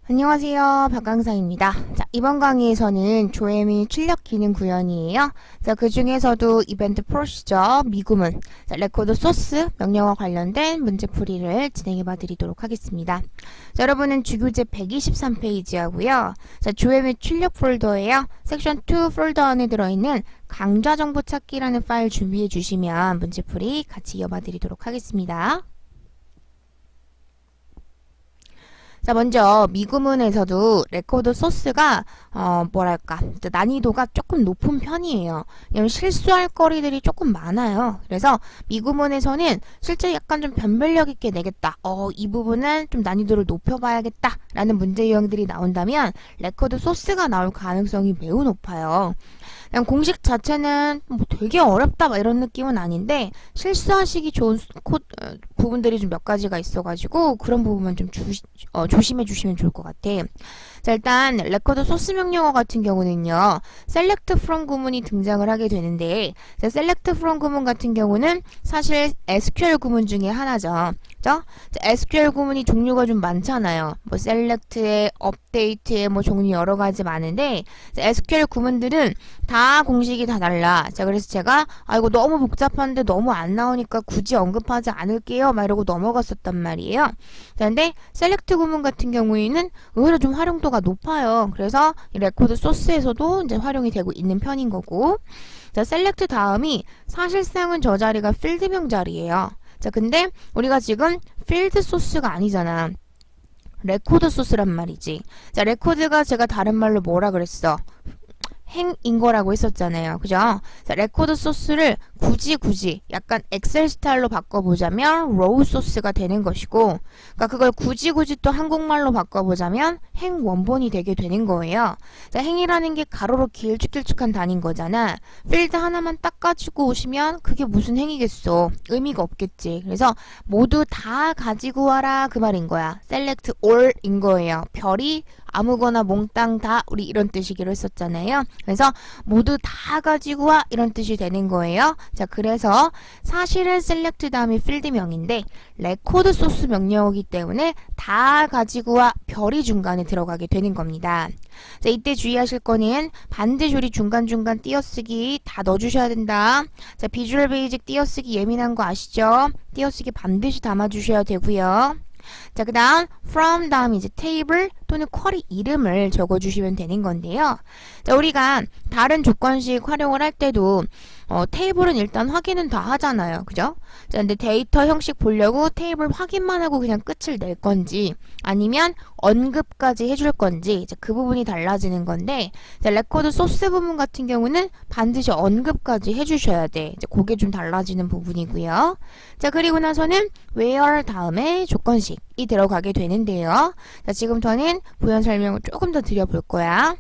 안녕하세요. 박강사입니다. 자, 이번 강의에서는 조회및 출력 기능 구현이에요. 자, 그 중에서도 이벤트 프로시저, 미구문, 자, 레코드 소스, 명령어 관련된 문제풀이를 진행해 봐 드리도록 하겠습니다. 자, 여러분은 주교재 123페이지 하고요. 자, 조회 및 출력 폴더에요. 섹션 2 폴더 안에 들어있는 강좌 정보 찾기라는 파일 준비해 주시면 문제풀이 같이 이어봐 드리도록 하겠습니다. 자, 먼저 미구문에서도 레코드 소스가 뭐랄까 난이도가 조금 높은 편이에요. 왜냐면 실수할 거리들이 조금 많아요. 그래서 미구문에서는 실제 약간 좀 변별력 있게 내겠다. 이 부분은 좀 난이도를 높여봐야겠다 라는 문제 유형들이 나온다면 레코드 소스가 나올 가능성이 매우 높아요. 그냥 공식 자체는 뭐 되게 어렵다 막 이런 느낌은 아닌데 실수하시기 좋은 부분들이 좀 몇 가지가 있어가지고 그런 부분만 좀 조심해 주시면 좋을 것 같아. 자, 일단 레코드 소스 명령어 같은 경우는요. select from 구문이 등장을 하게 되는데 자, select from 구문 같은 경우는 사실 SQL 구문 중에 하나죠. 그죠? 자, SQL 구문이 종류가 좀 많잖아요. 뭐 select에 update에 뭐 종류 여러 가지 많은데 자, SQL 구문들은 다 공식이 다 달라. 자, 그래서 제가 이거 너무 복잡한데 너무 안 나오니까 굳이 언급하지 않을게요. 막 이러고 넘어갔었단 말이에요. 자, 근데 select 구문 같은 경우에는 의외로 좀 활용도가 높아요. 그래서 이 레코드 소스에서도 이제 활용이 되고 있는 편인 거고. 자, select 다음이 사실상은 저 자리가 필드명 자리예요. 자, 근데 우리가 지금 필드 소스가 아니잖아. 레코드 소스란 말이지. 자, 레코드가 제가 다른 말로 뭐라 그랬어? 행인 거라고 했었잖아요. 그죠? 자, 레코드 소스를 굳이 약간 엑셀 스타일로 바꿔보자면 로우 소스가 되는 것이고, 그러니까 그걸 굳이 또 한국말로 바꿔보자면 행 원본이 되게 되는 거예요. 자, 행이라는 게 가로로 길쭉길쭉한 단위인 거잖아. 필드 하나만 딱 가지고 오시면 그게 무슨 행이겠어. 의미가 없겠지. 그래서 모두 다 가지고 와라 그 말인 거야. select all인 거예요. 별이 아무거나 몽땅 다 우리 이런 뜻이기로 했었잖아요. 그래서 모두 다 가지고 와 이런 뜻이 되는 거예요. 자, 그래서 사실은 select 다음이 필드명인데 레코드 소스 명령어이기 때문에 다 가지고 와 별이 중간에 들어가게 되는 겁니다. 자, 이때 주의하실 거는 반드시 우리 중간중간 띄어쓰기 다 넣어주셔야 된다. 자, 비주얼 베이직 띄어쓰기 예민한 거 아시죠? 띄어쓰기 반드시 담아주셔야 되고요. 자, 그 다음 from 다음 이제 테이블 또는 쿼리 이름을 적어주시면 되는 건데요. 자, 우리가 다른 조건식 활용을 할 때도 테이블은 일단 확인은 다 하잖아요. 그죠? 자, 근데 데이터 형식 보려고 테이블 확인만 하고 그냥 끝을 낼 건지 아니면 언급까지 해줄 건지 자, 그 부분이 달라지는 건데 자, 레코드 소스 부분 같은 경우는 반드시 언급까지 해주셔야 돼. 이제 그게 좀 달라지는 부분이고요. 자, 그리고 나서는 where 다음에 조건식이 들어가게 되는데요. 자, 지금부터는 부연 설명을 조금 더 드려볼 거야.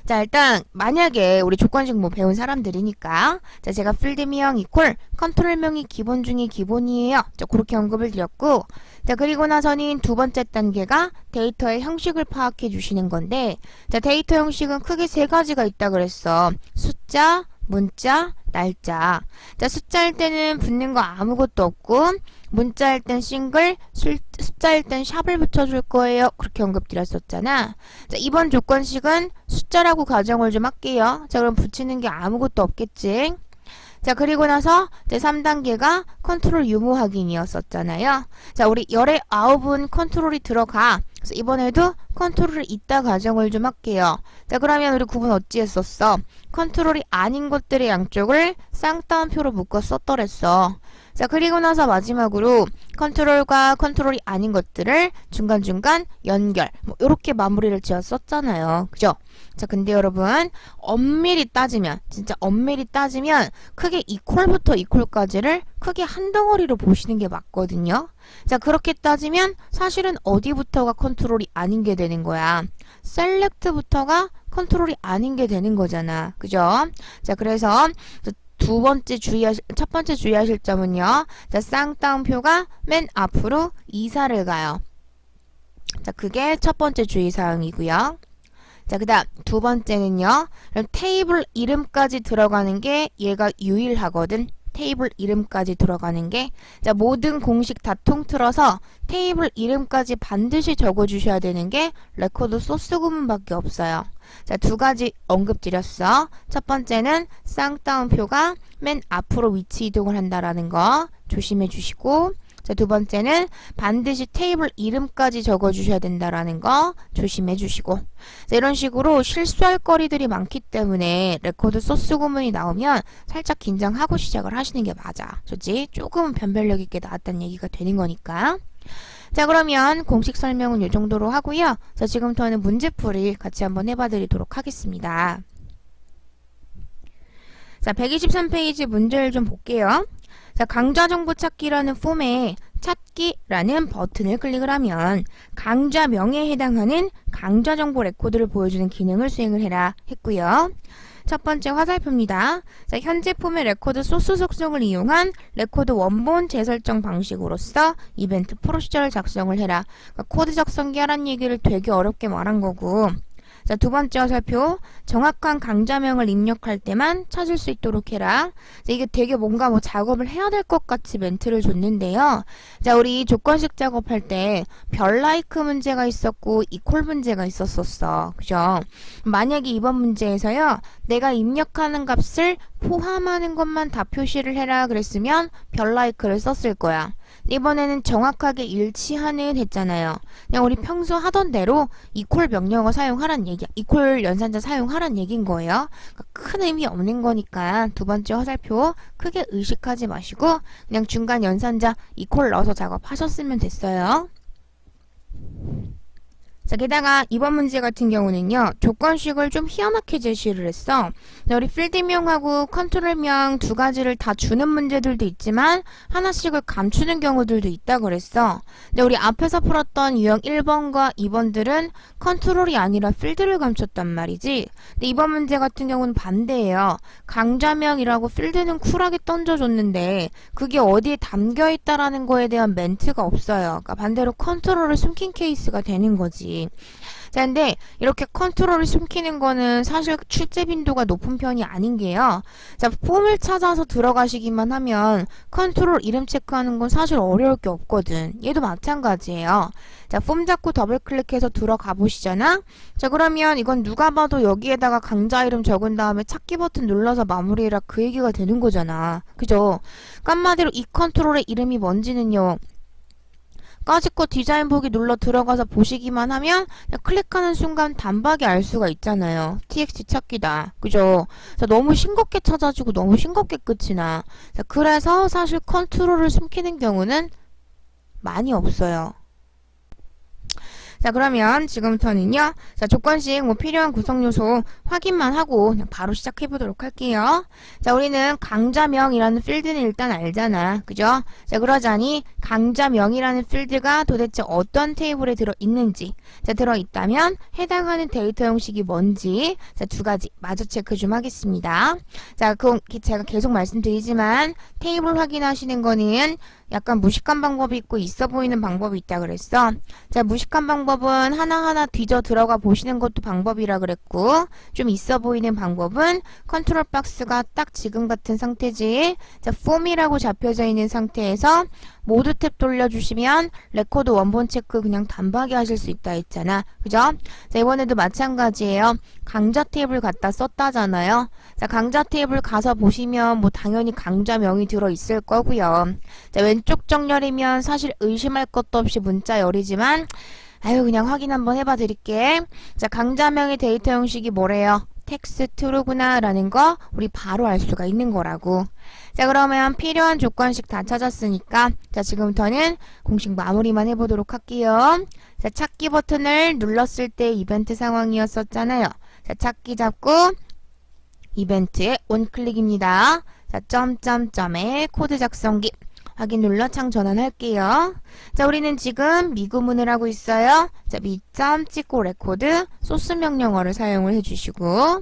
자, 일단 만약에 우리 조건식 뭐 배운 사람들이니까 자, 제가 필드명 이퀄 컨트롤명이 기본 중에 기본이에요. 자, 그렇게 언급을 드렸고 자, 그리고 나서는 두 번째 단계가 데이터의 형식을 파악해 주시는 건데 자, 데이터 형식은 크게 세 가지가 있다 그랬어. 숫자, 문자, 날짜. 자, 숫자일 때는 붙는 거 아무것도 없고 문자일 땐 싱글, 숫자일 땐 샵을 붙여줄 거예요. 그렇게 언급드렸었잖아. 자, 이번 조건식은 숫자라고 가정을 좀 할게요. 자, 그럼 붙이는 게 아무것도 없겠지. 자, 그리고 나서 제3단계가 컨트롤 유무 확인이었었잖아요. 자, 우리 열의 아홉은 컨트롤이 들어가. 그래서 이번에도 컨트롤이 있다 가정을 좀 할게요. 자, 그러면 우리 구분 어찌 했었어? 컨트롤이 아닌 것들의 양쪽을 쌍따옴표로 묶어 썼더랬어. 자, 그리고 나서 마지막으로 컨트롤과 컨트롤이 아닌 것들을 중간중간 연결 뭐 이렇게 마무리를 지었었잖아요. 그죠? 자, 근데 여러분 엄밀히 따지면 진짜 엄밀히 따지면 크게 이퀄부터 이퀄까지를 크게 한 덩어리로 보시는 게 맞거든요. 자, 그렇게 따지면 사실은 어디부터가 컨트롤이 아닌 게 되는 거야. 셀렉트부터가 컨트롤이 아닌 게 되는 거잖아. 그죠? 자, 그래서 첫 번째 주의하실 점은요. 자, 쌍따옴표가 맨 앞으로 이사를 가요. 자, 그게 첫 번째 주의사항이고요. 자, 그 다음 두 번째는요. 그럼 테이블 이름까지 들어가는 게 얘가 유일하거든. 테이블 이름까지 들어가는 게, 자, 모든 공식 다 통틀어서 테이블 이름까지 반드시 적어주셔야 되는 게 레코드 소스 구문밖에 없어요. 자, 두 가지 언급드렸어. 첫 번째는 쌍따옴표가 맨 앞으로 위치 이동을 한다라는 거 조심해 주시고, 자, 두 번째는 반드시 테이블 이름까지 적어주셔야 된다라는 거 조심해 주시고, 자, 이런 식으로 실수할 거리들이 많기 때문에 레코드 소스 구문이 나오면 살짝 긴장하고 시작을 하시는 게 맞아. 좋지? 조금은 변별력 있게 나왔다는 얘기가 되는 거니까. 자, 그러면 공식 설명은 이 정도로 하고요. 자, 지금부터는 문제풀이 같이 한번 해봐드리도록 하겠습니다. 자, 123페이지 문제를 좀 볼게요. 자, 강좌 정보 찾기라는 폼에 찾기라는 버튼을 클릭을 하면 강좌명에 해당하는 강좌 정보 레코드를 보여주는 기능을 수행을 해라 했고요. 첫 번째 화살표입니다. 자, 현재 폼의 레코드 소스 속성을 이용한 레코드 원본 재설정 방식으로서 이벤트 프로시저를 작성을 해라. 그러니까 코드 작성기 하라는 얘기를 되게 어렵게 말한 거고, 자, 두 번째 화살표, 정확한 강좌명을 입력할 때만 찾을 수 있도록 해라. 자, 이게 되게 뭔가 뭐 작업을 해야 될 것 같이 멘트를 줬는데요. 자, 우리 조건식 작업할 때 별 라이크 문제가 있었고 이퀄 문제가 있었었어. 그죠? 만약에 이번 문제에서요, 내가 입력하는 값을 포함하는 것만 다 표시를 해라 그랬으면 별 라이크를 썼을 거야. 이번에는 정확하게 일치하는 했잖아요. 그냥 우리 평소 하던 대로 이퀄 명령어 사용하란 얘기, 이퀄 연산자 사용하란 얘기인 거예요. 그러니까 큰 의미 없는 거니까 두 번째 화살표 크게 의식하지 마시고 그냥 중간 연산자 이퀄 넣어서 작업하셨으면 됐어요. 자, 게다가 이번 문제 같은 경우는요, 조건식을 좀 희한하게 제시를 했어. 자, 우리 필드명하고 컨트롤명 두 가지를 다 주는 문제들도 있지만 하나씩을 감추는 경우들도 있다 그랬어. 근데 우리 앞에서 풀었던 유형 1번과 2번들은 컨트롤이 아니라 필드를 감췄단 말이지. 근데 이번 문제 같은 경우는 반대예요. 강좌명이라고 필드는 쿨하게 던져줬는데 그게 어디에 담겨있다라는 거에 대한 멘트가 없어요. 그러니까 반대로 컨트롤을 숨긴 케이스가 되는 거지. 자, 근데 이렇게 컨트롤을 숨기는 거는 사실 출제 빈도가 높은 편이 아닌 게요. 자, 폼을 찾아서 들어가시기만 하면 컨트롤 이름 체크하는 건 사실 어려울 게 없거든. 얘도 마찬가지예요. 자, 폼 잡고 더블 클릭해서 들어가 보시잖아. 자, 그러면 이건 누가 봐도 여기에다가 강좌 이름 적은 다음에 찾기 버튼 눌러서 마무리해라 그 얘기가 되는 거잖아. 그죠? 한마디로 이 컨트롤의 이름이 뭔지는요, 까짓거 디자인 보기 눌러 들어가서 보시기만 하면 그냥 클릭하는 순간 단박에 알 수가 있잖아요. txt 찾기다. 그죠? 자, 너무 싱겁게 찾아주고 너무 싱겁게 끝이 나. 자, 그래서 사실 컨트롤을 숨기는 경우는 많이 없어요. 자, 그러면 지금부터는요, 자, 조건식 뭐 필요한 구성 요소 확인만 하고 그냥 바로 시작해 보도록 할게요. 자, 우리는 강좌명이라는 필드는 일단 알잖아. 그죠? 자, 그러자니 강좌명이라는 필드가 도대체 어떤 테이블에 들어 있는지, 자, 들어 있다면 해당하는 데이터 형식이 뭔지, 자, 두 가지 마저 체크 좀 하겠습니다. 자, 제가 계속 말씀드리지만 테이블 확인하시는 거는 약간 무식한 방법이 있고 있어 보이는 방법이 있다 그랬어. 자, 무식한 방법은 하나하나 뒤져 들어가 보시는 것도 방법이라 그랬고, 좀 있어 보이는 방법은 컨트롤 박스가 딱 지금 같은 상태지. 자, 폼이라고 잡혀져 있는 상태에서 모두 탭 돌려주시면 레코드 원본 체크 그냥 단박에 하실 수 있다 했잖아. 그죠? 자, 이번에도 마찬가지예요. 강좌 테이블 갖다 썼다잖아요. 자, 강좌 테이블 가서 보시면 뭐 당연히 강좌명이 들어있을 거고요. 자, 왼쪽 정렬이면 사실 의심할 것도 없이 문자열이지만 아유, 그냥 확인 한번 해봐 드릴게. 자, 강좌명의 데이터 형식이 뭐래요? 텍스트루구나 라는 거 우리 바로 알 수가 있는 거라고. 자, 그러면 필요한 조건식 다 찾았으니까 자, 지금부터는 공식 마무리만 해보도록 할게요. 자, 찾기 버튼을 눌렀을 때 이벤트 상황이었었잖아요. 자, 찾기 잡고 이벤트에 온클릭입니다. 자, 점점점에 코드 작성기 확인 눌러 창 전환할게요. 자, 우리는 지금 미구문을 하고 있어요. 자, 미점 찍고 레코드 소스 명령어를 사용을 해주시고,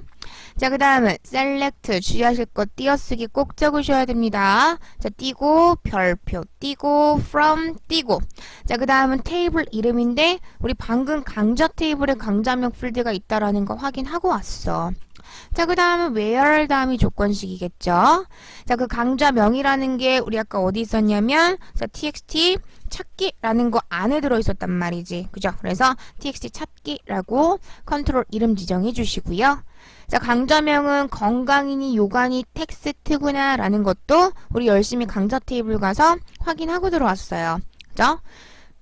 자, 그 다음은 셀렉트 주의하실 것 띄어쓰기 꼭 적으셔야 됩니다. 자, 띄고 별표 띄고 from 띄고, 자, 그 다음은 테이블 이름인데 우리 방금 강좌 테이블에 강좌명 필드가 있다라는 거 확인하고 왔어. 자, 그 다음은 where 다음이 조건식이겠죠. 자, 그 강좌명이라는 게 우리 아까 어디 있었냐면, 자, txt 찾기라는 거 안에 들어있었단 말이지. 그죠? 그래서 txt 찾기라고 컨트롤 이름 지정해 주시고요. 자, 강좌명은 건강이니 요강이 텍스트구나 라는 것도 우리 열심히 강좌 테이블 가서 확인하고 들어왔어요. 그죠?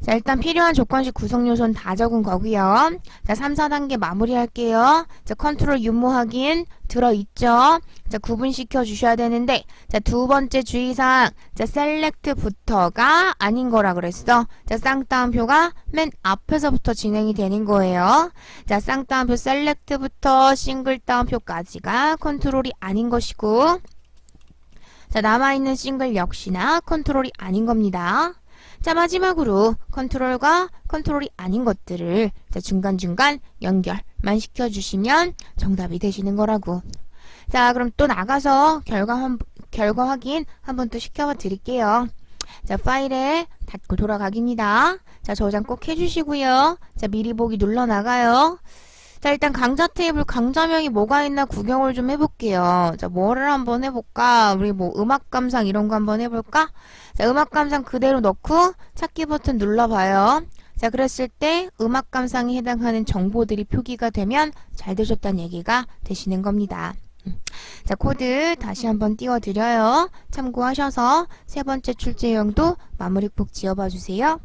자, 일단 필요한 조건식 구성 요소는 다 적은 거고요. 자, 3, 4단계 마무리할게요. 자, 컨트롤 유무 확인 들어있죠? 자, 구분시켜 주셔야 되는데, 자, 두 번째 주의사항, 자, 셀렉트부터가 아닌 거라 그랬어. 자, 쌍따옴표가 맨 앞에서부터 진행이 되는 거예요. 자, 쌍따옴표 셀렉트부터 싱글 따옴표까지가 컨트롤이 아닌 것이고, 자, 남아있는 싱글 역시나 컨트롤이 아닌 겁니다. 자, 마지막으로 컨트롤과 컨트롤이 아닌 것들을 자, 중간중간 연결만 시켜주시면 정답이 되시는 거라고. 자, 그럼 또 나가서 결과 확인 한번 또 시켜 드릴게요. 자, 파일에 닫고 돌아가기입니다. 자, 저장 꼭 해주시고요. 자, 미리 보기 눌러 나가요. 자, 일단 강좌 테이블 강좌명이 뭐가 있나 구경을 좀 해볼게요. 자, 뭐를 한번 해볼까? 우리 뭐 음악 감상 이런 거 한번 해볼까? 자, 음악 감상 그대로 넣고 찾기 버튼 눌러봐요. 자, 그랬을 때 음악 감상에 해당하는 정보들이 표기가 되면 잘 되셨다는 얘기가 되시는 겁니다. 자, 코드 다시 한번 띄워드려요. 참고하셔서 세 번째 출제형도 마무리 꼭 지어봐 주세요.